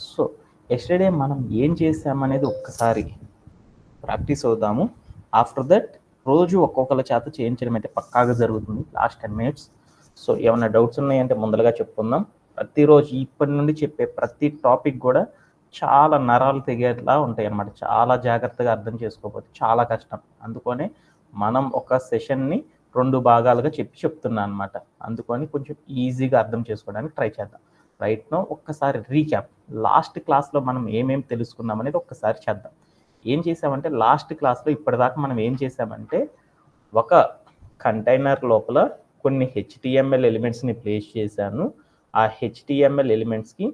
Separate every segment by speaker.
Speaker 1: So yesterday మనం ఏం చేసామనేది ఒక్కసారి ప్రాక్టీస్ అవుదాము. ఆఫ్టర్ దట్ రోజు ఒక్కొక్కరి చేత చేయించడం అయితే పక్కాగా జరుగుతుంది లాస్ట్ 10 minutes. సో ఏమైనా డౌట్స్ ఉన్నాయంటే ముందరగా చెప్పుకుందాం. ప్రతిరోజు ఇప్పటి నుండి చెప్పే ప్రతి టాపిక్ కూడా చాలా నరాలు తెగేలా ఉంటాయి అన్నమాట. చాలా జాగ్రత్తగా అర్థం చేసుకోకపోతే చాలా కష్టం. అందుకనే మనం ఒక సెషన్ని 2 భాగాలుగా చెప్తున్నా అనమాట. అందుకని కొంచెం ఈజీగా అర్థం చేసుకోవడానికి ట్రై చేద్దాం. రైట్ నో ఒక్కసారి రీక్యాప్, లాస్ట్ క్లాస్లో మనం ఏమేమి తెలుసుకున్నాం అనేది ఒక్కసారి చేద్దాం. ఏం చేసామంటే లాస్ట్ క్లాస్లో ఇప్పటిదాకా మనం ఏం చేసామంటే ఒక కంటైనర్ లోపల కొన్ని హెచ్టిఎంఎల్ ఎలిమెంట్స్ని ప్లేస్ చేశాను. ఆ హెచ్టిఎంఎల్ ఎలిమెంట్స్కి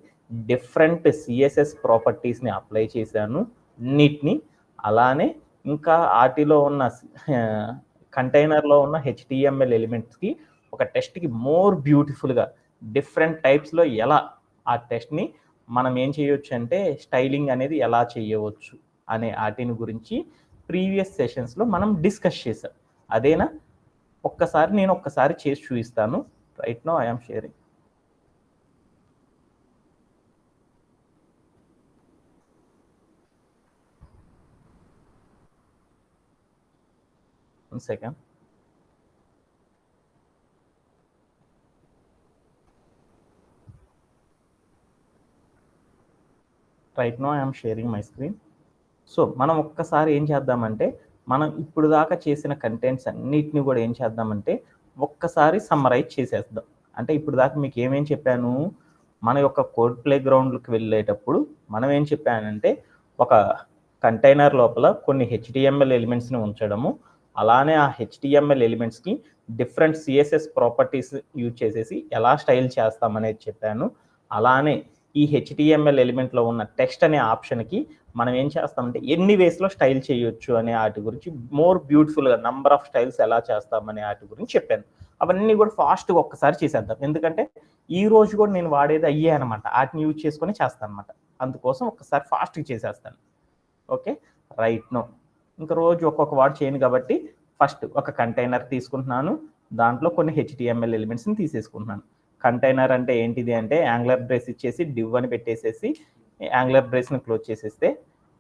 Speaker 1: డిఫరెంట్ సిఎస్ఎస్ ప్రాపర్టీస్ని అప్లై చేశాను అన్నిటిని. అలానే ఇంకా వాటిలో ఉన్న కంటైనర్లో ఉన్న హెచ్టిఎంఎల్ ఎలిమెంట్స్కి ఒక టెస్ట్కి మోర్ బ్యూటిఫుల్గా డిఫరెంట్ టైప్స్లో ఎలా ఆ టెస్ట్ని మనం ఏం చేయవచ్చు అంటే స్టైలింగ్ అనేది ఎలా చేయవచ్చు అనే వాటిని గురించి ప్రీవియస్ సెషన్స్లో మనం డిస్కస్ చేసాం. అదేనా? నేను ఒక్కసారి చేసి చూపిస్తాను. Right no I'm sharing. One second. Right no I'm sharing my screen. So మనం ఒక్కసారి ఏం చేద్దామంటే మనం ఇప్పుడు దాకా చేసిన కంటెంట్స్ అన్నిటిని కూడా ఏం చేద్దామంటే ఒక్కసారి సమ్మరైజ్ చేసేద్దాం. అంటే ఇప్పుడు దాకా మీకు ఏమేం చెప్పాను, మన యొక్క కోడ్ ప్లే గ్రౌండ్కి వెళ్ళేటప్పుడు మనం ఏం చెప్పానంటే ఒక కంటైనర్ లోపల కొన్ని హెచ్టిఎంఎల్ ఎలిమెంట్స్ని ఉంచడము, అలానే ఆ హెచ్టిఎంఎల్ ఎలిమెంట్స్కి డిఫరెంట్ సిఎస్ఎస్ ప్రాపర్టీస్ యూజ్ చేసేసి ఎలా స్టైల్ చేస్తామనేది చెప్పాను. అలానే ఈ హెచ్టిఎంఎల్ ఎలిమెంట్లో ఉన్న టెక్స్ట్ అనే ఆప్షన్కి మనం ఏం చేస్తామంటే ఎన్ని వేస్లో స్టైల్ చేయొచ్చు అనే వాటి గురించి మోర్ బ్యూటిఫుల్గా నంబర్ ఆఫ్ స్టైల్స్ ఎలా చేస్తామనే వాటి గురించి చెప్పాను. అవన్నీ కూడా ఫాస్ట్గా ఒక్కసారి చేసేద్దాం. ఎందుకంటే ఈ రోజు కూడా నేను వాడేది అయ్యే అనమాట, వాటిని యూజ్ చేసుకొని చేస్తాను అనమాట. అందుకోసం ఒక్కసారి ఫాస్ట్గా చేసేస్తాను. Okay, right no. ఇంకా రోజు ఒక్కొక్క వాడు చేయను కాబట్టి ఫస్ట్ ఒక కంటైనర్ తీసుకుంటున్నాను, దాంట్లో కొన్ని హెచ్టిఎంఎల్ ఎలిమెంట్స్ని తీసేసుకుంటున్నాను. కంటైనర్ అంటే ఏంటిది అంటే యాంగులర్ బ్రేస్ ఇచ్చేసి డివ్ అని పెట్టేసేసి యాంగులర్ బ్రేస్ని క్లోజ్ చేసేస్తే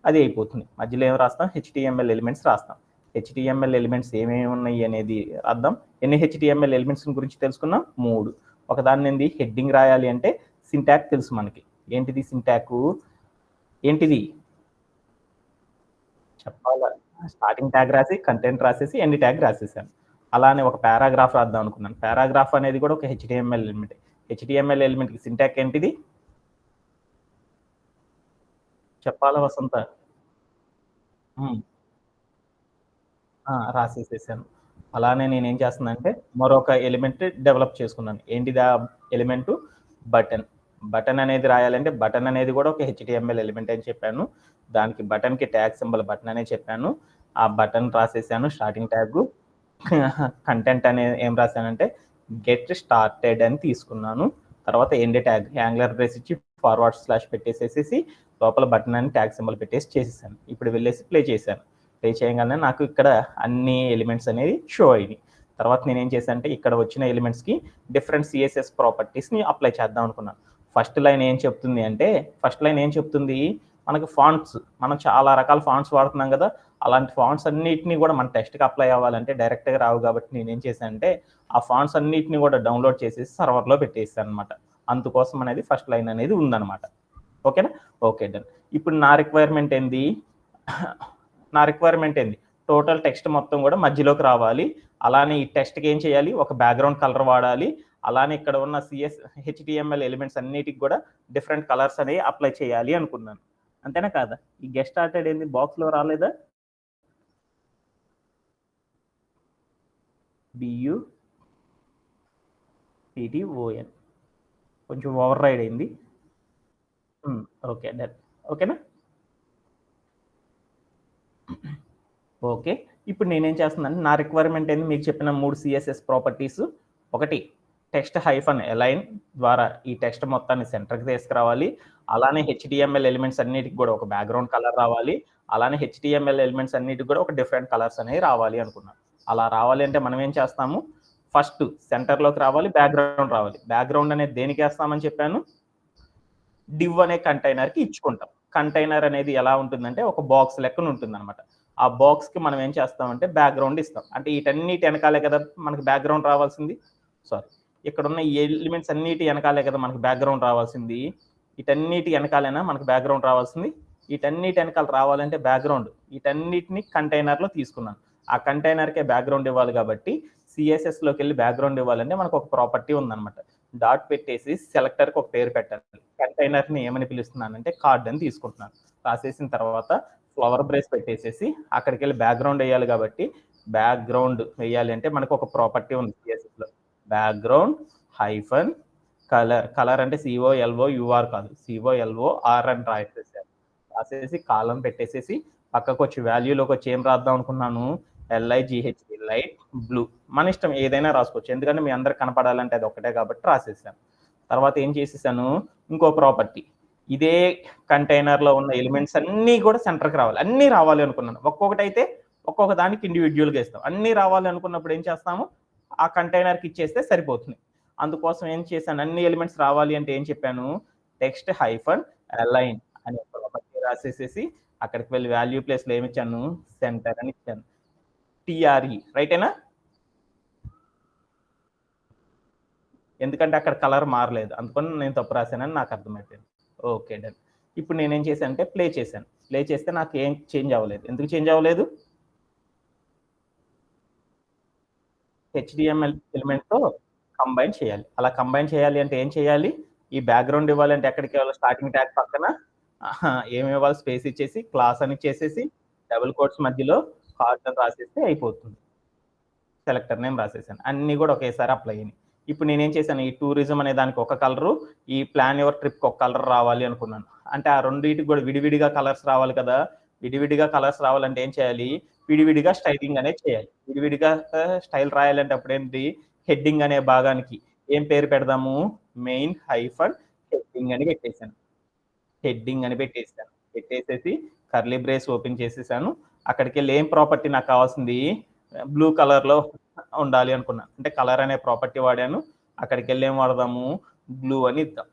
Speaker 1: అది అయిపోతుంది. మధ్యలో ఏం రాస్తాం, హెచ్టిఎంఎల్ ఎలిమెంట్స్ రాస్తాం. హెచ్టిఎంఎల్ ఎలిమెంట్స్ ఏమేమి ఉన్నాయి అనేది అర్థం. ఎన్ని హెచ్టిఎంఎల్ ఎలిమెంట్స్ గురించి తెలుసుకున్నాం? 3. ఒకదాన్ని ఏంది హెడ్డింగ్ రాయాలి అంటే సింటాక్ తెలుసు మనకి. ఏంటిది సింటాకు? ఏంటిది చెప్పాలా? స్టార్టింగ్ ట్యాగ్ రాసి కంటెంట్ రాసేసి ఎండ్ ట్యాగ్ రాసేసాను. అలానే ఒక పారాగ్రాఫ్ రాద్దాం అనుకున్నాను. పారాగ్రాఫ్ అనేది కూడా ఒక హెచ్టిఎంఎల్ ఎలిమెంట్. హెచ్టిఎంఎల్ ఎలిమెంట్కి సింటాక్ ఏంటిది చెప్పాలా వసంత? రాసేసేసాను. అలానే నేనేం చేస్తున్నానంటే మరొక ఎలిమెంట్ డెవలప్ చేసుకున్నాను. ఏంటిది ఆ ఎలిమెంటు? బటన్. బటన్ అనేది రాయాలంటే బటన్ అనేది కూడా ఒక హెచ్టిఎంఎల్ ఎలిమెంట్ అని చెప్పాను. దానికి బటన్కి ట్యాగ్ సింబల్ బటన్ అనే చెప్పాను. ఆ బటన్ రాసేసాను స్టార్టింగ్ ట్యాగ్. కంటెంట్ అనేది ఏం రాశానంటే గెట్ స్టార్టెడ్ అని తీసుకున్నాను. తర్వాత ఎండ్ ట్యాగ్ యాంగులర్ బ్రేస్ ఇచ్చి ఫార్వర్డ్ స్లాష్ పెట్టేసేసి లోపల బటన్ అని ట్యాగ్ సింబల్ పెట్టేసి చేసేసాను. ఇప్పుడు వెళ్ళేసి ప్లే చేశాను. ప్లే చేయగానే నాకు ఇక్కడ అన్ని ఎలిమెంట్స్ అనేది షో అయినాయి. తర్వాత నేనేం చేశాను అంటే ఇక్కడ వచ్చిన ఎలిమెంట్స్కి డిఫరెంట్ సిఎస్ఎస్ ప్రాపర్టీస్ని అప్లై చేద్దాం అనుకున్నాను. ఫస్ట్ లైన్ ఏం చెప్తుంది, మనకి ఫాంట్స్, మనం చాలా రకాల ఫాంట్స్ వాడుతున్నాం కదా, అలాంటి ఫాంట్స్ అన్నిటిని కూడా మన టెస్ట్కి అప్లై అవ్వాలంటే డైరెక్ట్గా రావు కాబట్టి నేనేం చేశానంటే ఆ ఫాంట్స్ అన్నిటిని కూడా డౌన్లోడ్ చేసేసి సర్వర్లో పెట్టేసాను అనమాట. అందుకోసం అనేది ఫస్ట్ లైన్ అనేది ఉందన్నమాట. ఓకేనా? Okay done. ఇప్పుడు నా రిక్వైర్మెంట్ ఏంది, టోటల్ టెక్స్ట్ మొత్తం కూడా మధ్యలోకి రావాలి. అలానే ఈ టెక్స్ట్కి ఏం చేయాలి, ఒక బ్యాక్గ్రౌండ్ కలర్ వాడాలి. అలానే ఇక్కడ ఉన్న హెచ్టిఎంఎల్ ఎలిమెంట్స్ అన్నిటికి కూడా డిఫరెంట్ కలర్స్ అనేవి అప్లై చేయాలి అనుకున్నాను. అంతేనా కాదా? ఈ గెట్ స్టార్టెడ్ ఏంది బాక్స్లో రాలేదా? BUTTON కొంచెం ఓవర్ రైడ్ అయింది. Okay done. ఓకేనా? ఓకే, ఇప్పుడు నేనేం చేస్తున్నాను, నా రిక్వైర్మెంట్ ఏంది, మీకు చెప్పిన 3 సిఎస్ఎస్ ప్రాపర్టీస్. ఒకటి టెక్స్ట్ హైఫన్ అలైన్ ద్వారా ఈ టెక్స్ట్ మొత్తాన్ని సెంటర్కి తీసుకురావాలి. అలానే హెచ్టిఎంఎల్ ఎలిమెంట్స్ అన్నిటికి కూడా ఒక బ్యాక్గ్రౌండ్ కలర్ రావాలి. అలానే హెచ్టిఎంఎల్ ఎలిమెంట్స్ అన్నిటికి కూడా ఒక డిఫరెంట్ కలర్స్ అనేవి రావాలి అనుకున్నాను. అలా రావాలి అంటే మనం ఏం చేస్తాము, ఫస్ట్ సెంటర్లోకి రావాలి, బ్యాక్గ్రౌండ్ రావాలి. బ్యాక్గ్రౌండ్ అనేది దేనికి వేస్తామని చెప్పాను, డివ్ అనే కంటైనర్కి ఇచ్చుకుంటాం. కంటైనర్ అనేది ఎలా ఉంటుందంటే ఒక బాక్స్ లెక్కన ఉంటుందన్నమాట. ఆ బాక్స్కి మనం ఏం చేస్తామంటే బ్యాక్గ్రౌండ్ ఇస్తాం. అంటే వీటన్నిటి వెనకాలే కదా మనకి బ్యాక్గ్రౌండ్ రావాల్సింది. సారీ, ఇక్కడ ఉన్న ఈ ఎలిమెంట్స్ అన్నిటి వెనకాలే కదా మనకి బ్యాక్గ్రౌండ్ రావాల్సింది. వీటన్నిటి వెనకాలేనా మనకి బ్యాక్గ్రౌండ్ రావాల్సింది. వీటన్నిటి వెనకాల రావాలంటే బ్యాక్గ్రౌండ్ వీటన్నిటిని కంటైనర్లో తీసుకున్నాను. ఆ కంటైనర్కే బ్యాక్గ్రౌండ్ ఇవ్వాలి కాబట్టి సిఎస్ఎస్లోకి వెళ్ళి బ్యాక్గ్రౌండ్ ఇవ్వాలంటే మనకు ఒక ప్రాపర్టీ ఉందన్నమాట. డాట్ పెట్టేసి సెలెక్టర్కి ఒక పేరు పెట్టాలి. కంటైనర్ని ఏమని పిలుస్తున్నానంటే కార్డ్ అని తీసుకుంటున్నాను. రాసేసిన తర్వాత ఫ్లవర్ బ్రేస్ పెట్టేసేసి అక్కడికి వెళ్ళి బ్యాక్గ్రౌండ్ వేయాలి కాబట్టి బ్యాక్గ్రౌండ్ వేయాలి అంటే మనకు ఒక ప్రాపర్టీ ఉంది సిఎస్ఎస్లో. Background hyphen colour. కలర్ అంటే COLOUR కాదు, COLOR అని రాసేసి కాలం పెట్టేసేసి పక్కకు వచ్చి వాల్యూలోకి వచ్చి ఏం రాద్దాం అనుకున్నాను, LIGH లైట్ బ్లూ. మన ఇష్టం ఏదైనా రాసుకోవచ్చు, ఎందుకంటే మీ అందరికి కనపడాలంటే అది ఒకటే కాబట్టి రాసేసాను. తర్వాత ఏం చేసేసాను, ఇంకో ప్రాపర్టీ, ఇదే కంటైనర్లో ఉన్న ఎలిమెంట్స్ అన్నీ కూడా సెంటర్కి రావాలి. అన్నీ రావాలి అనుకున్నాను. ఒక్కొక్కటి అయితే ఒక్కొక్క దానికి ఇండివిజువల్గా ఇస్తాం. అన్నీ రావాలి అనుకున్నప్పుడు ఏం చేస్తాము, ఆ కంటైనర్కి ఇచ్చేస్తే సరిపోతుంది. అందుకోసం ఏం చేశాను, అన్ని ఎలిమెంట్స్ రావాలి అంటే ఏం చెప్పాను, టెక్స్ట్ హైఫన్ అలైన్ అనే ప్రాపర్టీ రాసేసేసి అక్కడికి వెళ్ళి వాల్యూ ప్లేస్లో ఏమి ఇచ్చాను, సెంటర్ అని ఇచ్చాను. TRE రైటేనా, ఎందుకంటే అక్కడ కలర్ మారలేదు, అందుకని నేను తప్పు రాశానని నాకు అర్థమైపోయింది. Okay done. ఇప్పుడు నేనేం చేశాను అంటే ప్లే చేశాను. ప్లే చేస్తే నాకు ఏం చేంజ్ అవ్వలేదు. ఎందుకు చేంజ్ అవ్వలేదు, HTML ఎలిమెంట్తో కంబైన్ చేయాలి. అలా కంబైన్ చేయాలి అంటే ఏం చేయాలి, ఈ బ్యాక్గ్రౌండ్ ఇవ్వాలంటే ఎక్కడికి ఇవ్వాలి, స్టార్టింగ్ ట్యాగ్ పక్కన ఏమి ఇవ్వాలి, స్పేస్ ఇచ్చేసి క్లాస్ అని ఇచ్చేసేసి డబుల్ కోట్స్ మధ్యలో కార్డ్ అని రాసేస్తే అయిపోతుంది. సెలెక్టర్ నేమ్ రాసేసాను. అన్నీ కూడా ఒకేసారి అప్లై అయినాయి. ఇప్పుడు నేనేం చేశాను, ఈ టూరిజం అనే దానికి ఒక కలరు, ఈ ప్లాన్ యువర్ ట్రిప్కి ఒక కలర్ రావాలి అనుకున్నాను. అంటే ఆ రెండింటికి కూడా విడివిడిగా కలర్స్ రావాలి కదా. విడివిడిగా కలర్స్ రావాలంటే ఏం చేయాలి, విడివిడిగా స్టైలింగ్ అనేది చేయాలి. విడివిడిగా స్టైల్ రాయాలంటే అప్పుడు ఏంటి, హెడ్డింగ్ అనే భాగానికి ఏం పేరు పెడదాము, మెయిన్ హైఫన్ హెడ్డింగ్ అని పెట్టేశాను. హెడ్డింగ్ అని పెట్టేసేసి కర్లీ బ్రేస్ ఓపెన్ చేసేసాను. అక్కడికి వెళ్ళి ఏం ప్రాపర్టీ నాకు కావాల్సింది, బ్లూ కలర్లో ఉండాలి అనుకున్నాను. అంటే కలర్ అనే ప్రాపర్టీ వాడాను. అక్కడికి వెళ్ళి ఏం వాడదాము, బ్లూ అని ఇద్దాం.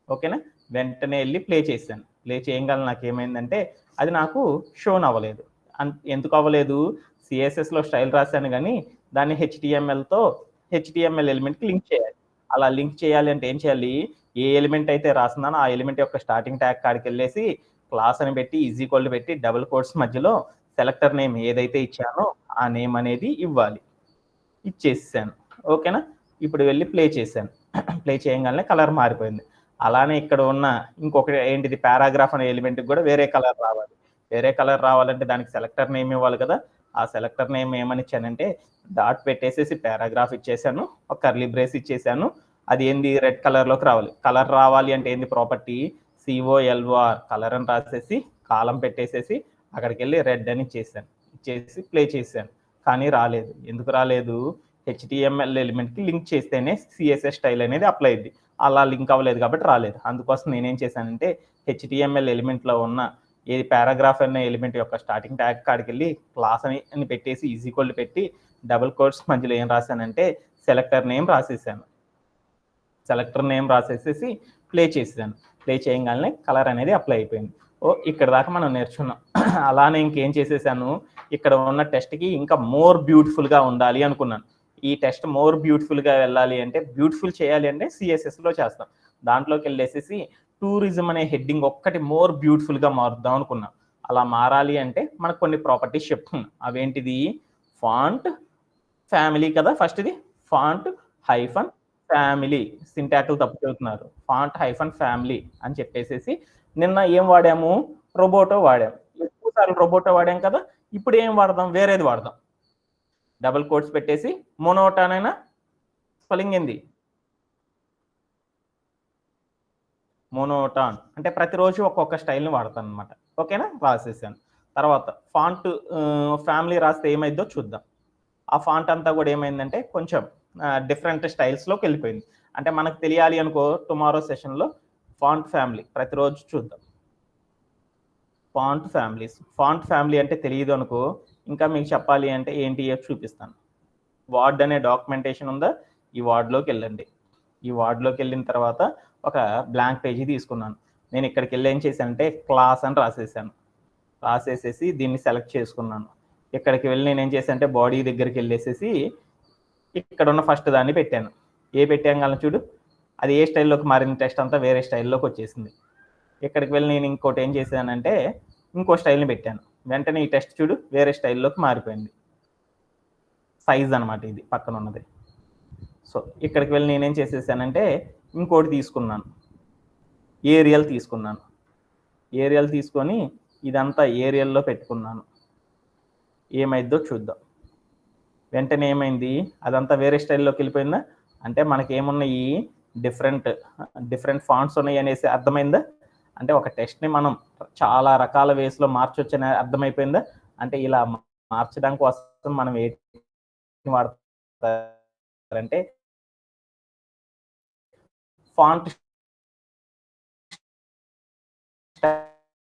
Speaker 1: ఓకేనా. వెంటనే వెళ్ళి ప్లే చేశాను. ప్లే చేయగల నాకు ఏమైందంటే అది నాకు షోన్ అవ్వలేదు. ఎందుకు అవ్వలేదు, సిఎస్ఎస్లో స్టైల్ రాశాను కానీ దాన్ని HTML ఎలిమెంట్కి లింక్ చేయాలి. అలా లింక్ చేయాలి అంటే ఏం చేయాలి, ఏ ఎలిమెంట్ అయితే రాస్తున్నానో ఆ ఎలిమెంట్ యొక్క స్టార్టింగ్ ట్యాగ్ కాడికి వెళ్ళేసి క్లాస్ అని పెట్టి ఈక్వల్ పెట్టి డబుల్ కోట్స్ మధ్యలో సెలెక్టర్ నేమ్ ఏదైతే ఇచ్చానో ఆ నేమ్ అనేది ఇవ్వాలి. ఇచ్చేసాను. ఓకేనా. ఇప్పుడు వెళ్ళి ప్లే చేశాను. ప్లే చేయగానే కలర్ మారిపోయింది. అలానే ఇక్కడ ఉన్న ఇంకొకటి ఏంటిది, పారాగ్రాఫ్ అనే ఎలిమెంట్కి కూడా వేరే కలర్ రావాలి. వేరే కలర్ రావాలంటే దానికి సెలెక్టర్ నేమ్ ఇవ్వాలి కదా. ఆ సెలెక్టర్ నేమ్ ఏమని ఇచ్చానంటే డాట్ పెట్టేసేసి పారాగ్రాఫ్ ఇచ్చేసాను, ఒక కర్లీ బ్రేస్ ఇచ్చేసాను. అది ఏంది, రెడ్ కలర్లోకి రావాలి. కలర్ రావాలి అంటే ఏంది ప్రాపర్టీ, COLOR కలర్ అని రాసేసి కాలం పెట్టేసేసి అక్కడికి వెళ్ళి రెడ్ అని ఇచ్చేసి ప్లే చేశాను. కానీ రాలేదు. ఎందుకు రాలేదు, HTML ఎలిమెంట్కి లింక్ చేస్తేనే CSS స్టైల్ అనేది అప్లై అయింది. అలా లింక్ అవ్వలేదు కాబట్టి రాలేదు. అందుకోసం నేనేం చేశానంటే HTML ఎలిమెంట్లో ఉన్న ఏది పారాగ్రాఫ్ అనే ఎలిమెంట్ యొక్క స్టార్టింగ్ ట్యాగ్ కాడికి వెళ్ళి క్లాస్ అని పెట్టేసి ఈక్వల్ పెట్టి డబుల్ కోట్స్ మధ్యలో ఏం రాశానంటే సెలెక్టర్ నేమ్ రాసేసాను. సెలెక్టర్ నేమ్ రాసేసేసి ప్లే చేసాను. ప్లే చేయగానే కలర్ అనేది అప్లై అయిపోయింది. ఇక్కడ దాకా మనం నేర్చుకున్నాం. అలానే ఇంకేం చేసేసాను, ఇక్కడ ఉన్న టెస్ట్కి ఇంకా మోర్ బ్యూటిఫుల్గా ఉండాలి అనుకున్నాను. ఈ టెస్ట్ మోర్ బ్యూటిఫుల్గా వెళ్ళాలి అంటే, బ్యూటిఫుల్ చేయాలి అంటే సిఎస్ఎస్లో చేస్తాం. దాంట్లోకి వెళ్ళేసేసి టూరిజం అనే హెడ్డింగ్ ఒక్కటి మోర్ బ్యూటిఫుల్గా మారుద్దాం అనుకున్నాం. అలా మారాలి అంటే మనకు కొన్ని ప్రాపర్టీస్ చెప్తున్నాం. అవేంటిది, ఫాంట్ ఫ్యామిలీ కదా ఫస్ట్, ఇది ఫాంట్ హైఫన్ ఫ్యామిలీ. సింటాక్లు తప్పు చెబుతున్నారు. ఫాంట్ హైఫన్ ఫ్యామిలీ అని చెప్పేసేసి నిన్న ఏం వాడాము, రోబోటో వాడాము. ఎక్కువసార్లు రోబోటో వాడాం కదా. ఇప్పుడు ఏం వాడదాం, వేరేది వాడదాం. డబుల్ కోట్స్ పెట్టేసి మోనోటాన్ అయినా స్పెల్లింగ్ ఏంది, మోనోటాన్ అంటే ప్రతిరోజు ఒక్కొక్క స్టైల్ని వాడతాను అనమాట. ఓకేనా, రాసేసాను. తర్వాత ఫాంట్ ఫ్యామిలీ రాస్తే ఏమైందో చూద్దాం. ఆ ఫాంట్ అంతా కూడా ఏమైందంటే కొంచెం డిఫరెంట్ స్టైల్స్లోకి వెళ్ళిపోయింది. అంటే మనకు తెలియాలి అనుకో, టుమారో సెషన్లో ఫాంట్ ఫ్యామిలీ ప్రతిరోజు చూద్దాం. ఫాంట్ ఫ్యామిలీ అంటే తెలియదు అనుకో, ఇంకా మీకు చెప్పాలి అంటే ఏంటి చూపిస్తాను. వార్డ్ అనే డాక్యుమెంటేషన్ ఉందా, ఈ వార్డ్లోకి వెళ్ళండి. ఈ వార్డ్లోకి వెళ్ళిన తర్వాత ఒక బ్లాంక్ పేజీ తీసుకున్నాను. నేను ఇక్కడికి వెళ్ళి ఏం చేశానంటే క్లాస్ అని రాసేసాను. రాసేసేసి దీన్ని సెలెక్ట్ చేసుకున్నాను. ఇక్కడికి వెళ్ళి నేను ఏం చేశానంటే బాడీ దగ్గరికి వెళ్ళేసేసి ఇక్కడ ఉన్న ఫస్ట్ దాన్ని పెట్టాను. పెట్టాను చూడు, అది ఏ స్టైల్లోకి మారిన టెక్స్ట్ అంతా వేరే స్టైల్లోకి వచ్చేసింది. ఇక్కడికి వెళ్ళి నేను ఇంకోటి ఏం చేశానంటే ఇంకో స్టైల్ని పెట్టాను. వెంటనే ఈ టెక్స్ట్ చూడు వేరే స్టైల్లోకి మారిపోయింది. సైజ్ అనమాట ఇది పక్కన ఉన్నది. సో ఇక్కడికి వెళ్ళి నేనేం చేసేసానంటే ఇంకోటి తీసుకున్నాను, ఏరియల్ తీసుకున్నాను. ఏరియల్ తీసుకొని ఇదంతా ఏరియల్లో పెట్టుకున్నాను. ఏమైందో చూద్దాం. వెంటనే ఏమైంది, అదంతా వేరే స్టైల్లోకి వెళ్ళిపోయిందా? అంటే మనకి ఏమున్నాయి, డిఫరెంట్ ఫాంట్స్ ఉన్నాయి అనేసి అర్థమైందా? అంటే ఒక టెక్స్ట్ని మనం చాలా రకాల వేస్లో మార్చొచ్చని అర్థమైపోయిందా? అంటే ఇలా మార్చడం కోసం మనం ఏంటి వాడతారంటే ఫాంట్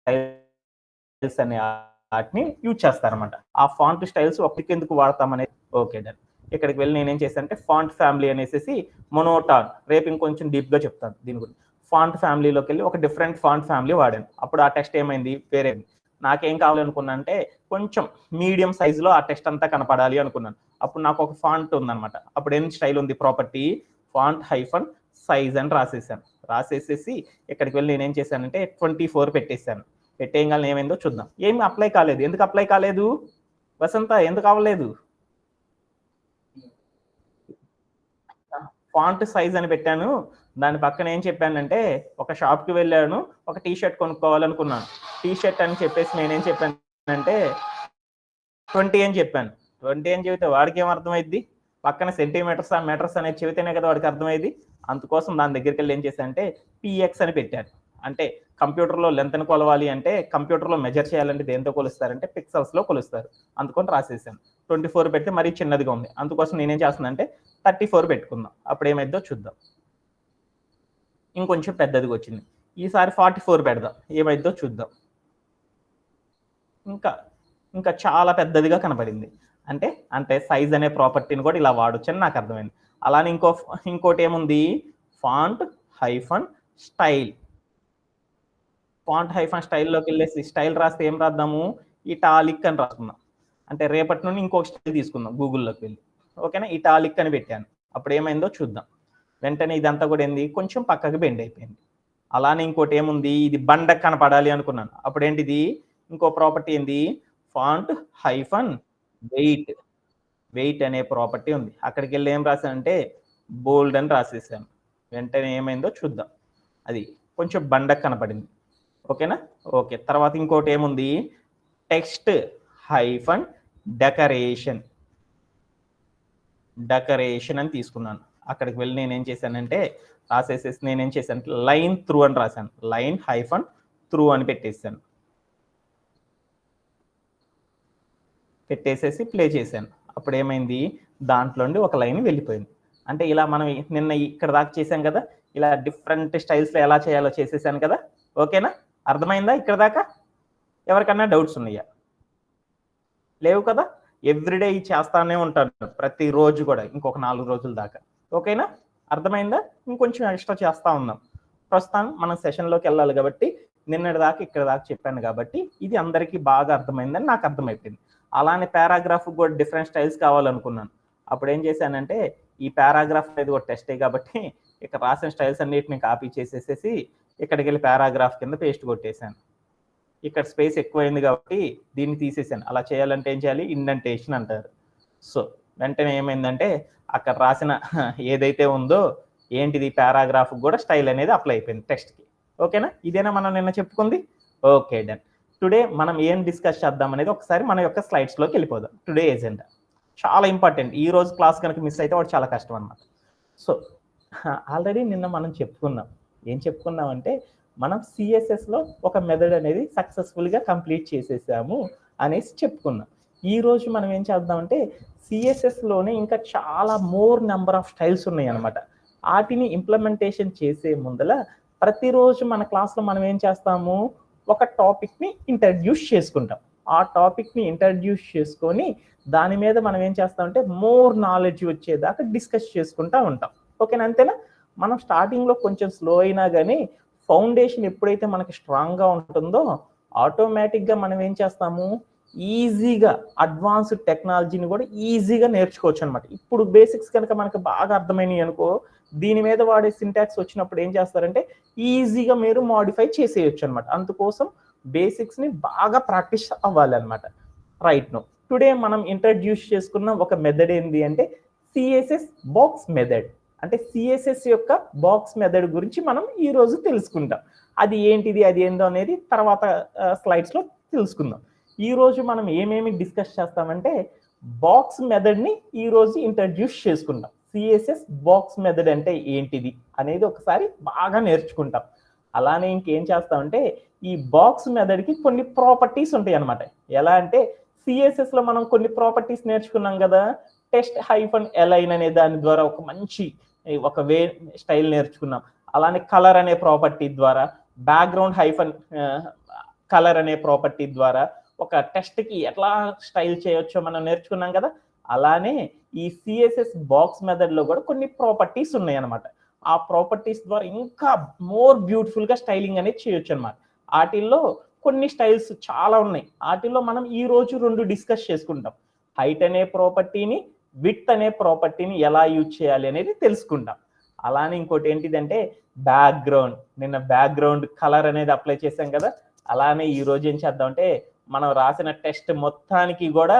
Speaker 1: స్టైల్స్ అనే వాటిని యూజ్ చేస్తారన్నమాట. ఆ ఫాంట్ స్టైల్స్ ఒకటికి ఎందుకు వాడతామనేది ఓకే డన్. ఇక్కడికి వెళ్ళి నేనేం చేశానంటే ఫాంట్ ఫ్యామిలీ అనేసి మొనోటాన్, రేపు ఇంకొంచెం డీప్గా చెప్తాను దీని గురించి. ఫాంట్ ఫ్యామిలీలోకి వెళ్ళి ఒక డిఫరెంట్ ఫాంట్ ఫ్యామిలీ వాడాను. అప్పుడు ఆ టెక్స్ట్ ఏమైంది, వేరే. నాకేం కావాలనుకున్నా అంటే కొంచెం మీడియం సైజులో ఆ టెక్స్ట్ అంతా కనపడాలి అనుకున్నాను. అప్పుడు నాకు ఒక ఫాంట్ ఉందన్నమాట. అప్పుడు ఏం స్టైల్ ఉంది, ప్రాపర్టీ ఫాంట్ హైఫన్ సైజ్ అని రాసేసేసి ఇక్కడికి వెళ్ళి నేనేం చేశానంటే 24 పెట్టేశాను. పెట్టేయగానే ఏమైందో చూద్దాం. ఏమి అప్లై కాలేదు. ఎందుకు అప్లై కాలేదు వసంత, ఎందుకు అవ్వలేదు? ఫాంట్ సైజ్ అని పెట్టాను. దాని పక్కన ఏం చెప్పానంటే ఒక షాప్కి వెళ్ళాను, ఒక టీ షర్ట్ కొనుక్కోవాలనుకున్నాను. టీ షర్ట్ అని చెప్పేసి నేనేం చెప్పానంటే 20 అని చెప్పాను. 20 అని చెబితే వాడికి ఏం అర్థమైద్ది? పక్కన సెంటీమీటర్స్ మీటర్స్ అనేది చెబితేనే కదా వాడికి అర్థమైంది. అందుకోసం దాని దగ్గరికి వెళ్ళి ఏం చేశానంటే పిఎక్స్ అని పెట్టాను. అంటే కంప్యూటర్లో లెంత్ని కొలవాలి అంటే, కంప్యూటర్లో మెజర్ చేయాలంటే దేంతో కొలుస్తారంటే పిక్సెల్స్లో కొలుస్తారు. అందుకొని రాసేసాను. 24 పెడితే మరీ చిన్నదిగా ఉంది. అందుకోసం నేనేం చేస్తున్నానంటే 34 పెట్టుకుందాం. అప్పుడు ఏమైందో చూద్దాం. ఇంకొంచెం పెద్దదిగా వచ్చింది. ఈసారి 44 పెడదాం, ఏమైందో చూద్దాం. ఇంకా చాలా పెద్దదిగా కనబడింది. అంటే సైజ్ అనే ప్రాపర్టీని కూడా ఇలా వాడొచ్చు అని నాకు అర్థమైంది. అలానే ఇంకోటి ఏముంది, font hyphen style. Font hyphen స్టైల్లోకి వెళ్ళేసి స్టైల్ రాస్తే ఏం రాద్దాము, ఇటాలిక్ అని రాసుకుందాం. అంటే రేపటి నుండి ఇంకొక స్టైల్ తీసుకుందాం గూగుల్లోకి వెళ్ళి. ఓకేనా, ఇటాలిక్ అని పెట్టాను. అప్పుడు ఏమైందో చూద్దాం. వెంటనే ఇదంతా కూడా ఏంది, కొంచెం పక్కకి బెండ్ అయిపోయింది. అలానే ఇంకోటి ఏముంది, ఇది బండకు కనపడాలి అనుకున్నాను. అప్పుడు ఏంటిది, ఇంకో ప్రాపర్టీ ఏంది, ఫాంట్ హైఫన్ వెయిట్ అనే ప్రాపర్టీ ఉంది. అక్కడికి వెళ్ళి ఏం రాశానంటే బోల్డ్ అని రాసేసాను. వెంటనే ఏమైందో చూద్దాం. అది కొంచెం బండకు కనపడింది. ఓకేనా, ఓకే. తర్వాత ఇంకోటి ఏముంది, టెక్స్ట్ హైఫన్ డెకరేషన్ అని తీసుకున్నాను. అక్కడికి వెళ్ళి నేనేం చేశానంటే రాసేసేసి నేనేం చేశాను, లైన్ త్రూ అని రాశాను. లైన్ హైఫన్ త్రూ అని పెట్టేసాను. పెట్టేసేసి ప్లే చేశాను. అప్పుడు ఏమైంది, దాంట్లో ఒక లైన్ వెళ్ళిపోయింది. అంటే ఇలా మనం నిన్న ఇక్కడ దాకా చేశాం కదా, ఇలా డిఫరెంట్ స్టైల్స్లో ఎలా చేయాలో చేసేసాను కదా. ఓకేనా, అర్థమైందా ఇక్కడ దాకా? ఎవరికన్నా డౌట్స్ ఉన్నాయా? లేవు కదా. ఎవ్రీడే ఇది చేస్తానే ఉంటాను, ప్రతిరోజు కూడా, ఇంకొక 4 రోజుల దాకా. ఓకేనా, అర్థమైందా? ఇంకొంచెం ఎక్స్ట్రా చేస్తా ఉన్నాం. ప్రస్తుతం మనం సెషన్లోకి వెళ్ళాలి కాబట్టి నిన్నటి దాకా ఇక్కడ దాకా చెప్పాను కాబట్టి ఇది అందరికీ బాగా అర్థమైందని నాకు అర్థమైపోయింది. అలానే పారాగ్రాఫ్ కూడా డిఫరెంట్ స్టైల్స్ కావాలనుకున్నాను. అప్పుడు ఏం చేశానంటే ఈ పారాగ్రాఫ్ అనేది ఒక టెస్టే కాబట్టి ఇక్కడ రాసిన స్టైల్స్ అన్నిటిని కాపీ చేసేసేసి ఇక్కడికి వెళ్ళి పారాగ్రాఫ్ కింద పేస్ట్ కొట్టేశాను. ఇక్కడ స్పేస్ ఎక్కువైంది కాబట్టి దీన్ని తీసేసాను. అలా చేయాలంటే ఏం చేయాలి, ఇండెంటేషన్ అంటారు. సో వెంటనే ఏమైందంటే అక్కడ రాసిన ఏదైతే ఉందో ఏంటిది, పారాగ్రాఫ్ కూడా స్టైల్ అనేది అప్లై అయిపోయింది టెక్స్ట్కి. ఓకేనా, ఇదేనా మనం నిన్న చెప్పుకుంది? Okay done. టుడే మనం ఏం డిస్కస్ చేద్దాం అనేది ఒకసారి మన యొక్క స్లైడ్స్లోకి వెళ్ళిపోదాం. టుడే ఎజెండా చాలా ఇంపార్టెంట్. ఈ రోజు క్లాస్ కనుక మిస్ అయితే వాడు చాలా కష్టం అన్నమాట. సో ఆల్రెడీ నిన్న మనం చెప్పుకున్నాం. ఏం చెప్పుకున్నాం అంటే మనం సిఎస్ఎస్లో ఒక మెథడ్ అనేది సక్సెస్ఫుల్గా కంప్లీట్ చేసేసాము అనేసి చెప్పుకున్నాం. ఈ రోజు మనం ఏం చేద్దామంటే సిఎస్ఎస్లోనే ఇంకా చాలా మోర్ నెంబర్ ఆఫ్ స్టైల్స్ ఉన్నాయి అనమాట. వాటిని ఇంప్లిమెంటేషన్ చేసే ముందల ప్రతిరోజు మన క్లాస్లో మనం ఏం చేస్తాము, ఒక టాపిక్ని ఇంట్రడ్యూస్ చేసుకుంటాం. ఆ టాపిక్ని ఇంట్రడ్యూస్ చేసుకొని దాని మీద మనం ఏం చేస్తామంటే మోర్ నాలెడ్జ్ వచ్చేదాకా డిస్కస్ చేసుకుంటూ ఉంటాం. ఓకేనా, అంతేనా? మనం స్టార్టింగ్లో కొంచెం స్లో అయినా కానీ ఫౌండేషన్ ఎప్పుడైతే మనకి స్ట్రాంగ్గా ఉంటుందో ఆటోమేటిక్గా మనం ఏం చేస్తాము, ఈజీగా అడ్వాన్స్డ్ టెక్నాలజీని కూడా ఈజీగా నేర్చుకోవచ్చు అనమాట. ఇప్పుడు బేసిక్స్ కనుక మనకు బాగా అర్థమైనవి అనుకో, దీని మీద వాడే సింటాక్స్ వచ్చినప్పుడు ఏం చేస్తారంటే ఈజీగా మీరు మాడిఫై చేసేయచ్చు అనమాట. అందుకోసం బేసిక్స్ని బాగా ప్రాక్టీస్ అవ్వాలి అనమాట. రైట్ నో టుడే మనం ఇంట్రడ్యూస్ చేసుకున్న ఒక మెథడ్ ఏంటి అంటే సిఎస్ఎస్ బాక్స్ మెథడ్. అంటే సిఎస్ఎస్ యొక్క బాక్స్ మెథడ్ గురించి మనం ఈరోజు తెలుసుకుంటాం. అది ఏంటిది, అది ఏందో అనేది తర్వాత స్లైడ్స్లో తెలుసుకుందాం. ఈరోజు మనం ఏమేమి డిస్కస్ చేస్తామంటే బాక్స్ మెథడ్ని ఈరోజు ఇంట్రడ్యూస్ చేసుకుంటాం. సిఎస్ఎస్ బాక్స్ మెథడ్ అంటే ఏంటిది అనేది ఒకసారి బాగా నేర్చుకుంటాం. అలానే ఇంకేం చేస్తామంటే ఈ బాక్స్ మెథడ్కి కొన్ని ప్రాపర్టీస్ ఉంటాయి అనమాట. ఎలా అంటే సిఎస్ఎస్లో మనం కొన్ని ప్రాపర్టీస్ నేర్చుకున్నాం కదా, టెస్ట్ హైఫన్ ఎలైన్ అనే దాని ద్వారా ఒక మంచి ఒక వే స్టైల్ నేర్చుకున్నాం. అలానే కలర్ అనే ప్రాపర్టీ ద్వారా, బ్యాక్గ్రౌండ్ హైఫన్ కలర్ అనే ప్రాపర్టీ ద్వారా ఒక టెస్ట్కి ఎట్లా స్టైల్ చేయొచ్చో మనం నేర్చుకున్నాం కదా. అలానే ఈ సిఎస్ఎస్ బాక్స్ మెథడ్లో కూడా కొన్ని ప్రాపర్టీస్ ఉన్నాయి అనమాట. ఆ ప్రాపర్టీస్ ద్వారా ఇంకా మోర్ బ్యూటిఫుల్గా స్టైలింగ్ అనేది చేయొచ్చు అనమాట. వాటిల్లో కొన్ని స్టైల్స్ చాలా ఉన్నాయి. వాటిల్లో మనం ఈ రోజు 2 డిస్కస్ చేసుకుంటాం. హైట్ అనే ప్రాపర్టీని, విడ్త్ అనే ప్రాపర్టీని ఎలా యూజ్ చేయాలి అనేది తెలుసుకుంటాం. అలానే ఇంకోటి ఏంటిదంటే బ్యాక్గ్రౌండ్. నిన్న బ్యాక్గ్రౌండ్ కలర్ అనేది అప్లై చేసాం కదా. అలానే ఈ రోజు ఏం చేద్దామంటే మనం రాసిన టెస్ట్ మొత్తానికి కూడా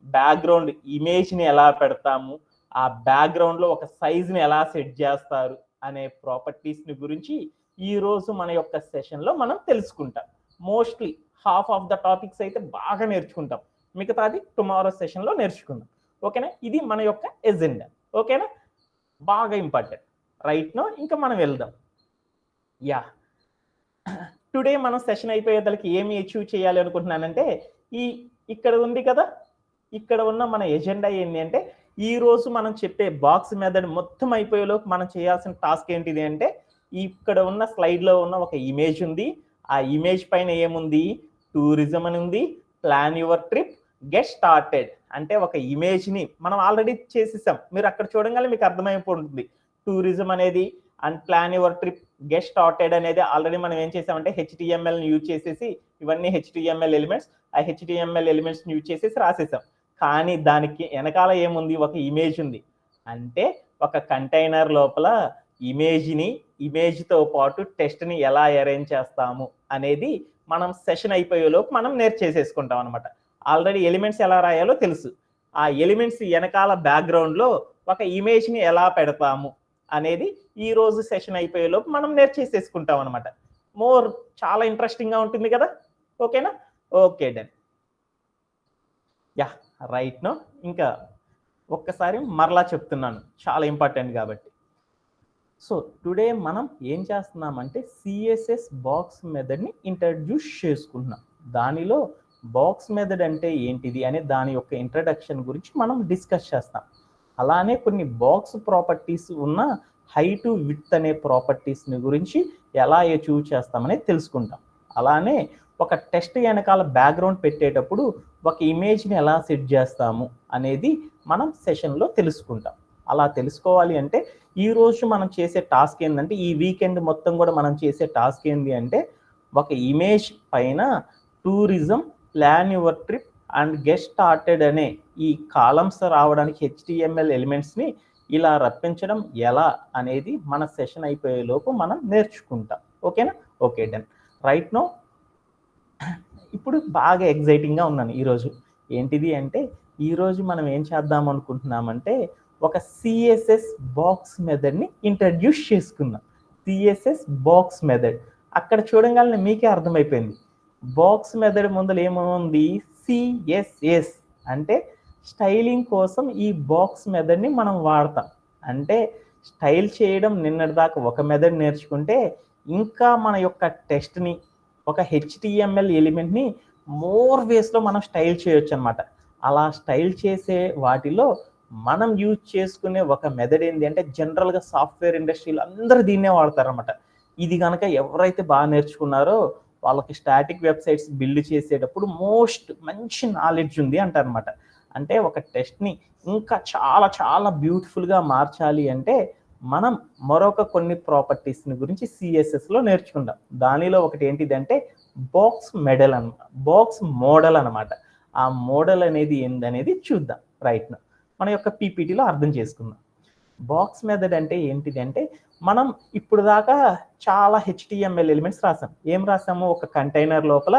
Speaker 1: బ్యాక్గ్రౌండ్ ఇమేజ్ని ఎలా పెడతాము, ఆ బ్యాక్గ్రౌండ్లో ఒక సైజ్ని ఎలా సెట్ చేస్తారు అనే ప్రాపర్టీస్ని గురించి ఈరోజు మన యొక్క సెషన్లో మనం తెలుసుకుంటాం. Mostly half of the topics అయితే బాగా నేర్చుకుంటాం, మిగతాది టుమారో సెషన్లో నేర్చుకుందాం. ఓకేనా, ఇది మన యొక్క ఎజెండా. ఓకేనా, బాగా ఇంపార్టెంట్. రైట్ నో ఇంకా మనం వెళ్దాం. యా, టుడే మనం సెషన్ అయిపోయేదానికి ఏమి అచీవ్ చేయాలి అనుకుంటున్నానంటే ఇక్కడ ఉంది కదా, ఇక్కడ ఉన్న మన ఎజెండా ఏంటి అంటే ఈ రోజు మనం చెప్పే బాక్స్ మెథడ్ మొత్తం అయిపోయేలోపు మనం చేయాల్సిన టాస్క్ ఏంటిది అంటే ఇక్కడ ఉన్న స్లైడ్లో ఉన్న ఒక ఇమేజ్ ఉంది. ఆ ఇమేజ్ పైన ఏముంది, టూరిజం అని ఉంది, plan your trip, get started. అంటే ఒక ఇమేజ్ని మనం ఆల్రెడీ చేసేసాం, మీరు అక్కడ చూడగానే మీకు అర్థమైపోతుంది. టూరిజం అనేది and plan your trip, get started అనేది ఆల్రెడీ మనం ఏం చేసామంటే హెచ్టిఎంఎల్ని యూజ్ చేసేసి, ఇవన్నీ హెచ్టిఎంఎల్ ఎలిమెంట్స్, ఆ హెచ్టిఎంఎల్ ఎలిమెంట్స్ని యూజ్ చేసేసి రాసేసాం. కానీ దానికి వెనకాల ఏముంది, ఒక ఇమేజ్ ఉంది. అంటే ఒక కంటైనర్ లోపల ఇమేజ్తో పాటు టెస్ట్ని ఎలా అరేంజ్ చేస్తాము అనేది మనం సెషన్ అయిపోయేలోపు మనం నేర్చేసేసుకుంటాం అనమాట. ఆల్రెడీ ఎలిమెంట్స్ ఎలా రాయాలో తెలుసు. ఆ ఎలిమెంట్స్ వెనకాల బ్యాక్గ్రౌండ్లో ఒక ఇమేజ్ని ఎలా పెడతాము అనేది ఈ రోజు సెషన్ అయిపోయేలోపు మనం నేర్చేసేసుకుంటాం అనమాట. చాలా ఇంట్రెస్టింగ్గా ఉంటుంది కదా. ఓకేనా, okay done. Yeah, right no ఇంకా ఒక్కసారి మరలా చెప్తున్నాను, చాలా ఇంపార్టెంట్ కాబట్టి. సో టుడే మనం ఏం చేస్తున్నామంటే సిఎస్ఎస్ బాక్స్ మెథడ్ని ఇంట్రడ్యూస్ చేసుకుంటున్నాం. దానిలో బాక్స్ మెథడ్ అంటే ఏంటిది అనే దాని యొక్క ఇంట్రడక్షన్ గురించి మనం డిస్కస్ చేస్తాం. అలానే కొన్ని బాక్స్ ప్రాపర్టీస్ ఉన్న హైట్ విడ్త్ అనే ప్రాపర్టీస్ని గురించి ఎలా అచీవ్ చేస్తామనేది తెలుసుకుంటాం. అలానే ఒక టెస్ట్ వెనకాల బ్యాక్గ్రౌండ్ పెట్టేటప్పుడు ఒక ఇమేజ్ని ఎలా సెట్ చేస్తాము అనేది మనం సెషన్లో తెలుసుకుంటాం. అలా తెలుసుకోవాలి అంటే ఈరోజు మనం చేసే టాస్క్ ఏంటంటే ఈ వీకెండ్ మొత్తం కూడా మనం చేసే టాస్క్ ఏంటి అంటే ఒక ఇమేజ్ పైన tourism, plan your trip and get started అనే ఈ కాలమ్స్ రావడానికి హెచ్టిఎంఎల్ ఎలిమెంట్స్ని ఇలా రప్పించడం ఎలా అనేది మన సెషన్ అయిపోయేలోపు మనం నేర్చుకుంటాం. ఓకేనా, ఓకే డన్. రైట్ నో ఇప్పుడు బాగా ఎగ్జైటింగ్గా ఉన్నాను ఈరోజు. ఏంటిది అంటే ఈరోజు మనం ఏం చేద్దాం అనుకుంటున్నామంటే ఒక సిఎస్ఎస్ బాక్స్ మెథడ్ని ఇంట్రడ్యూస్ చేసుకుందాం. సిఎస్ఎస్ బాక్స్ మెథడ్ అక్కడ చూడగానే మీకే అర్థమైపోయింది. బాక్స్ మెథడ్ ముందర ఏముంది, సిఎస్ఎస్ అంటే స్టైలింగ్ కోసం ఈ బాక్స్ మెథడ్ని మనం వాడతాం. అంటే స్టైల్ చేయడం నిన్నటిదాకా ఒక మెథడ్ నేర్చుకుంటే ఇంకా మన యొక్క టెస్ట్ని ఒక హెచ్టిఎంఎల్ ఎలిమెంట్ని మోర్ వేస్లో మనం స్టైల్ చేయొచ్చు అనమాట. అలా స్టైల్ చేసే వాటిలో మనం యూజ్ చేసుకునే ఒక మెథడ్ ఏంటి అంటే జనరల్గా సాఫ్ట్వేర్ ఇండస్ట్రీలో అందరూ దీన్నే వాడతారనమాట. ఇది కనుక ఎవరైతే బాగా నేర్చుకున్నారో వాళ్ళకి స్టాటిక్ వెబ్సైట్స్ బిల్డ్ చేసేటప్పుడు మంచి నాలెడ్జ్ ఉంది అంటారనమాట. అంటే ఒక టెస్ట్ని ఇంకా చాలా చాలా బ్యూటిఫుల్గా మార్చాలి అంటే మనం మరొక కొన్ని ప్రాపర్టీస్ని గురించి సిఎస్ఎస్లో నేర్చుకుందాం. దానిలో ఒకటి ఏంటిదంటే బాక్స్ మోడల్ అనమాట. ఆ మోడల్ అనేది ఏందనేది చూద్దాం రైట్ నా. మన యొక్క పీపీటీలో అర్థం చేసుకుందాం. బాక్స్ మెథడ్ అంటే ఏంటిది అంటే మనం ఇప్పుడు దాకా చాలా హెచ్టిఎంఎల్ ఎలిమెంట్స్ రాసాం. ఏం రాసాము? ఒక కంటైనర్ లోపల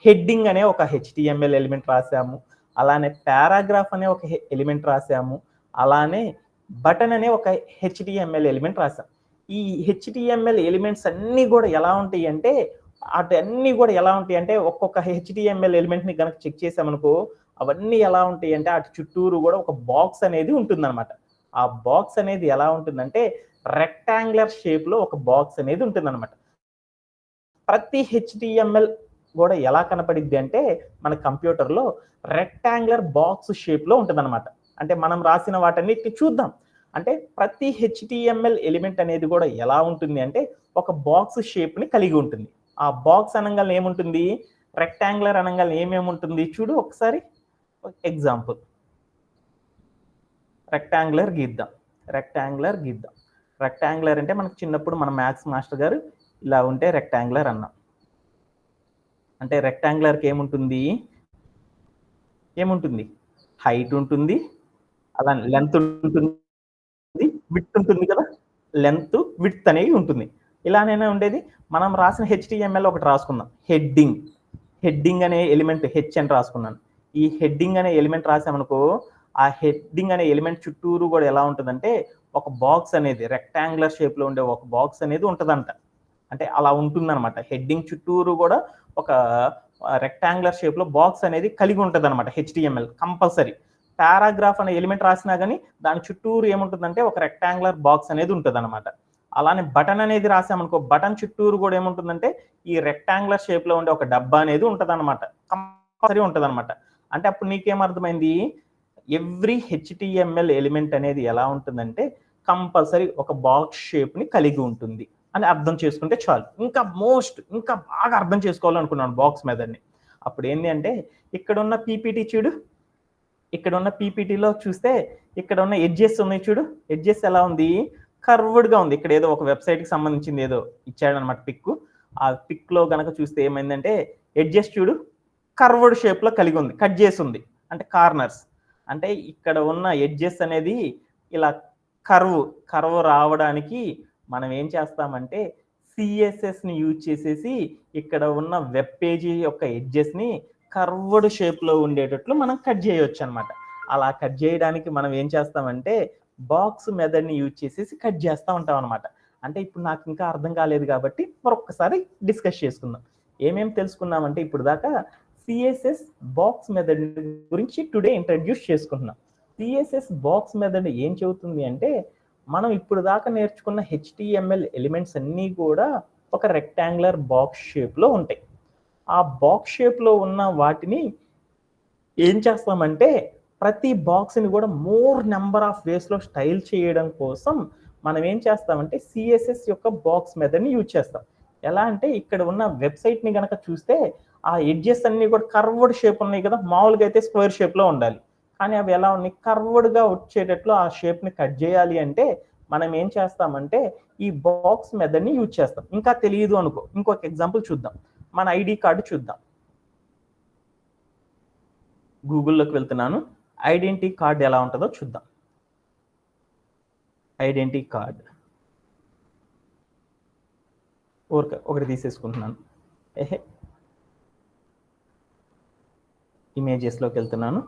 Speaker 1: హెడ్డింగ్ అనే ఒక హెచ్టిఎంఎల్ ఎలిమెంట్ రాసాము, అలానే పారాగ్రాఫ్ అనే ఒక ఎలిమెంట్ రాసాము, అలానే బటన్ అనే ఒక హెచ్టిఎంఎల్ ఎలిమెంట్ రాసాం. ఈ హెచ్టిఎంఎల్ ఎలిమెంట్స్ అన్నీ కూడా ఎలా ఉంటాయి అంటే ఒక్కొక్క హెచ్టిఎంఎల్ ఎలిమెంట్ని కనుక చెక్ చేసామనుకో అవన్నీ ఎలా ఉంటాయి అంటే అటు చుట్టూరు కూడా ఒక బాక్స్ అనేది ఉంటుందన్నమాట. ఆ బాక్స్ అనేది ఎలా ఉంటుందంటే రెక్టాంగులర్ షేప్లో ఒక బాక్స్ అనేది ఉంటుందన్నమాట. ప్రతి హెచ్టిఎంఎల్ కూడా ఎలా కనపడిద్ది అంటే మన కంప్యూటర్లో రెక్టాంగులర్ బాక్స్ షేప్లో ఉంటుందన్నమాట. అంటే మనం రాసిన వాటన్నిటిని చూద్దాం. అంటే ప్రతి హెచ్టిఎంఎల్ ఎలిమెంట్ అనేది కూడా ఎలా ఉంటుంది అంటే ఒక బాక్స్ షేప్ని కలిగి ఉంటుంది. ఆ బాక్స్ అనగానే ఏముంటుంది? రెక్టాంగులర్ అనగానే ఏమేముంటుంది చూడు ఒకసారి. ఎగ్జాంపుల్ రెక్టాంగులర్ గీద్దాం. రెక్టాంగులర్ అంటే మనకు చిన్నప్పుడు మన మ్యాథ్స్ మాస్టర్ గారు ఇలా ఉంటే రెక్టాంగులర్ అన్నాం. అంటే రెక్టాంగులర్కి ఏముంటుంది? హైట్ ఉంటుంది, అలా లెంత్ ఉంటుంది, విడ్త్ ఉంటుంది కదా, లెంత్ విడ్త్ అనేవి ఉంటుంది. ఇలానే ఉండేది. మనం రాసిన హెచ్టిఎంఎల్ ఒకటి రాసుకుందాం. హెడ్డింగ్ అనే ఎలిమెంట్ హెచ్ అని రాసుకున్నాను. ఈ హెడ్డింగ్ అనే ఎలిమెంట్ రాసామనుకో ఆ హెడ్డింగ్ అనే ఎలిమెంట్ చుట్టూరు కూడా ఎలా ఉంటుందంటే ఒక బాక్స్ అనేది రెక్టాంగులర్ షేప్లో ఉండే ఒక బాక్స్ అనేది ఉంటుందంట. అంటే అలా ఉంటుందన్నమాట. హెడ్డింగ్ చుట్టూరు కూడా ఒక రెక్టాంగులర్ షేప్లో బాక్స్ అనేది కలిగి ఉంటుంది అనమాట హెచ్టిఎంఎల్ కంపల్సరీ. పారాగ్రాఫ్ అనే ఎలిమెంట్ రాసినా కానీ దాని చుట్టూరు ఏముంటుందంటే ఒక రెక్టాంగులర్ బాక్స్ అనేది ఉంటుంది అనమాట. అలానే బటన్ అనేది రాసామనుకో బటన్ చుట్టూరు కూడా ఏముంటుందంటే ఈ రెక్టాంగులర్ షేప్లో ఉండే ఒక డబ్బా అనేది ఉంటుంది అనమాట. కంపల్సరీ ఉంటుంది అనమాట. అంటే అప్పుడు నీకేమర్థమైంది? ఎవ్రీ హెచ్టిఎంఎల్ ఎలిమెంట్ అనేది ఎలా ఉంటుందంటే కంపల్సరీ ఒక బాక్స్ షేప్ని కలిగి ఉంటుంది అని అర్థం చేసుకుంటే చాలు. ఇంకా బాగా అర్థం చేసుకోవాలనుకున్నాను బాక్స్ మెథడ్ని. అప్పుడు ఏంటి అంటే ఇక్కడ ఉన్న పీపీటీ చూడు. ఇక్కడ ఉన్న పీపీటీలో చూస్తే ఇక్కడ ఉన్న ఎడ్జెస్ ఉన్నాయి చూడు. ఎడ్జెస్ ఎలా ఉంది? కర్వ్డ్గా ఉంది. ఇక్కడ ఏదో ఒక వెబ్సైట్కి సంబంధించింది ఏదో ఇచ్చాడనమాట పిక్. ఆ పిక్లో కనుక చూస్తే ఏమైందంటే ఎడ్జెస్ చూడు కర్వ్డ్ షేప్లో కలిగి ఉంది, కట్ చేసి ఉంది. అంటే కార్నర్స్. అంటే ఇక్కడ ఉన్న ఎడ్జెస్ అనేది ఇలా కర్వ్ రావడానికి మనం ఏం చేస్తామంటే సిఎస్ఎస్ని యూజ్ చేసేసి ఇక్కడ ఉన్న వెబ్ పేజీ యొక్క ఎడ్జెస్ని కర్వ్డ్ షేప్లో ఉండేటట్లు మనం కట్ చేయవచ్చు అనమాట. అలా కట్ చేయడానికి మనం ఏం చేస్తామంటే బాక్స్ మెథడ్ని యూజ్ చేసేసి కట్ చేస్తూ ఉంటాం అనమాట. అంటే ఇప్పుడు నాకు ఇంకా అర్థం కాలేదు కాబట్టి మరొకసారి డిస్కస్ చేసుకుందాం. ఏమేమి తెలుసుకున్నామంటే ఇప్పుడు దాకా సిఎస్ఎస్ బాక్స్ మెథడ్ గురించి టుడే ఇంట్రడ్యూస్ చేసుకుంటున్నాం. సిఎస్ఎస్ బాక్స్ మెథడ్ ఏం చెబుతుంది అంటే మనం ఇప్పుడు దాకా నేర్చుకున్న హెచ్టిఎంఎల్ ఎలిమెంట్స్ అన్నీ కూడా ఒక రెక్టాంగులర్ బాక్స్ షేప్లో ఉంటాయి. ఆ బాక్స్ షేప్లో ఉన్న వాటిని ఏం చేస్తామంటే ప్రతి బాక్స్ని కూడా మోర్ నెంబర్ ఆఫ్ వేస్లో స్టైల్ చేయడం కోసం మనం ఏం చేస్తామంటే సిఎస్ఎస్ యొక్క బాక్స్ మెథడ్ని యూజ్ చేస్తాం. ఎలా అంటే ఇక్కడ ఉన్న వెబ్సైట్ని కనుక చూస్తే ఆ ఎడ్జెస్ అన్నీ కూడా కర్వ్డ్ షేప్ ఉన్నాయి కదా. మామూలుగా అయితే స్క్వేర్ షేప్లో ఉండాలి, కానీ అవి ఎలా ఉన్నాయి? కర్వ్డ్గా వచ్చేటట్లు ఆ షేప్ని కట్ చేయాలి అంటే మనం ఏం చేస్తామంటే ఈ బాక్స్ మెథడ్ని యూజ్ చేస్తాం. ఇంకా తెలియదు అనుకో, ఇంకొక ఎగ్జాంపుల్ చూద్దాం. మన ఐడి కార్డు చూద్దాం. గూగుల్లోకి వెళ్తున్నాను. ఐడెంటిటీ కార్డ్ ఎలా ఉంటుందో చూద్దాం. ఐడెంటిటీ కార్డ్ ఒకటి తీసేసుకుంటున్నాను. ఇమేజెస్లోకి వెళ్తున్నాను.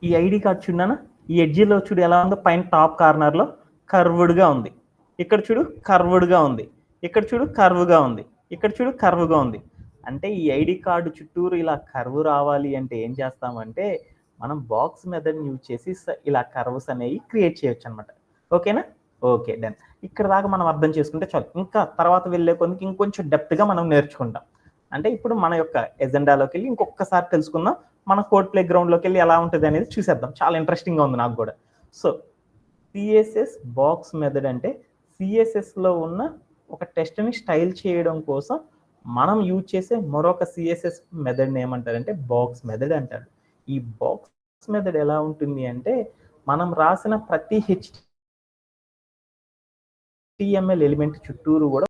Speaker 1: ఈ ఐడి కార్డ్ చూడనా? ఈ ఎడ్జిలో చూడు ఎలా ఉందో, పైన టాప్ కార్నర్లో కర్వ్డ్గా ఉంది. ఇక్కడ చూడు కర్వ్డ్గా ఉంది. ఇక్కడ చూడు కర్వ్గా ఉంది. ఇక్కడ చూడు కర్వ్గా ఉంది. అంటే ఈ ఐడి కార్డు చుట్టూరు ఇలా కర్వ్ రావాలి అంటే ఏం చేస్తామంటే మనం బాక్స్ మెథడ్ని యూజ్ చేసి ఇలా కర్వ్స్ అనేవి క్రియేట్ చేయొచ్చు అనమాట. ఓకేనా? Okay, done. ఇక్కడ దాకా మనం అర్థం చేసుకుంటే చాలు. ఇంకా తర్వాత వెళ్ళే కొద్దికి ఇంకొంచెం డెప్త్గా మనం నేర్చుకుంటాం. అంటే ఇప్పుడు మన యొక్క ఎజెండాలోకి వెళ్ళి ఇంకొకసారి తెలుసుకుందాం. మన కోడ్ ప్లే గ్రౌండ్లోకి వెళ్ళి ఎలా ఉంటుంది అనేది చూసేద్దాం. చాలా ఇంట్రెస్టింగ్గా ఉంది నాకు కూడా. సో సిఎస్ఎస్ బాక్స్ మెథడ్ అంటే సిఎస్ఎస్లో ఉన్న ఒక టెస్ట్ని స్టైల్ చేయడం కోసం మనం యూజ్ చేసే మరొక సిఎస్ఎస్ మెథడ్ని ఏమంటారంటే బాక్స్ మెథడ్ అంటారు. ఈ బాక్స్ మెథడ్ ఎలా ఉంటుంది అంటే మనం రాసిన ప్రతి HTML ఎలిమెంట్ చుట్టూరు కూడా